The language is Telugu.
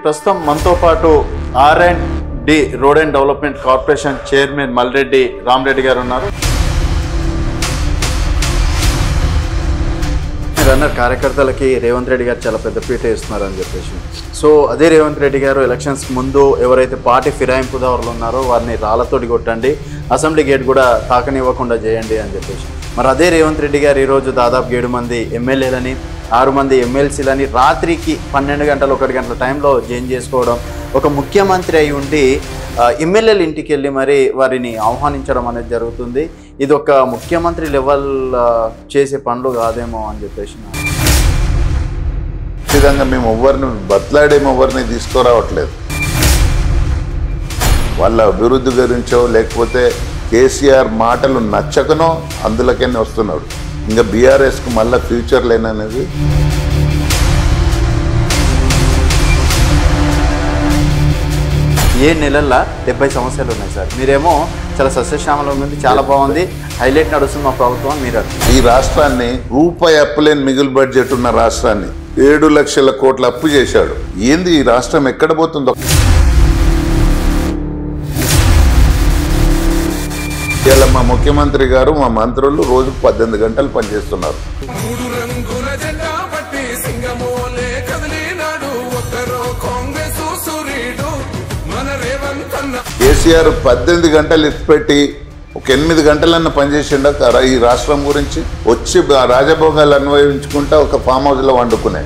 ప్రస్తుతం మనతో పాటు R&D road and development corporation chairman Malreddy Rama Reddy గారు ఉన్నారు. రన్నర్ కార్యకర్తలకి రేవంత్ రెడ్డి గారు చాలా పెద్ద పీట ఇస్తున్నారు అని చెప్పేసి, సో అదే రేవంత్ రెడ్డి గారు ఎలక్షన్స్ ముందు ఎవరైతే పార్టీ ఫిరాయింపుదారులు ఉన్నారో వారిని రాళ్లతోటి కొట్టండి, అసెంబ్లీ గేట్ కూడా తాకనివ్వకుండా చేయండి అని చెప్పేసి, మరి అదే రేవంత్ రెడ్డి గారు ఈరోజు దాదాపు 7 మంది ఎమ్మెల్యేలని 6 మంది ఎమ్మెల్సీలని రాత్రికి 12 గంటలు 1 గంటల టైంలో జాయిన్ చేసుకోవడం, ఒక ముఖ్యమంత్రి అయి ఉండి ఎమ్మెల్యేల ఇంటికి వెళ్ళి మరి వారిని ఆహ్వానించడం అనేది జరుగుతుంది. ఇది ఒక ముఖ్యమంత్రి లెవెల్ చేసే పనులు కాదేమో అని చెప్పేసి. ఖచ్చితంగా మేము ఎవరిని బతలాడేమో ఎవరిని తీసుకురావట్లేదు. వాళ్ళ అభివృద్ధి గురించో లేకపోతే కేసీఆర్ మాటలు నచ్చకనో అందులోకనే వస్తున్నాడు. ఇంకా బీఆర్ఎస్కు మళ్ళీ ఫ్యూచర్ లేననేది. ఏ నెలల్లో 70 సమస్యలు ఉన్నాయి సార్, మీరేమో చాలా సస్యశ్యామలం ఉంది, చాలా బాగుంది, హైలైట్ నడుస్తుంది మా ప్రభుత్వం మీరు. ఈ రాష్ట్రాన్ని రూపాయి అప్పులేని మిగులు బడ్జెట్ ఉన్న రాష్ట్రాన్ని 7 లక్షల కోట్ల అప్పు చేశాడు. ఏంది ఈ రాష్ట్రం ఎక్కడ పోతుందో? ఇలా మా ముఖ్యమంత్రి గారు మా మంత్రులు రోజుకు 18 గంటలు పనిచేస్తున్నారు. కేసీఆర్ 18 గంటలు ఇచ్చిపెట్టి ఒక 8 గంటలన్న పనిచేసిండ ఈ రాష్ట్రం గురించి. వచ్చి రాజభోగాలు అన్వయించుకుంటా ఒక ఫామ్ హౌస్లో వండుకునే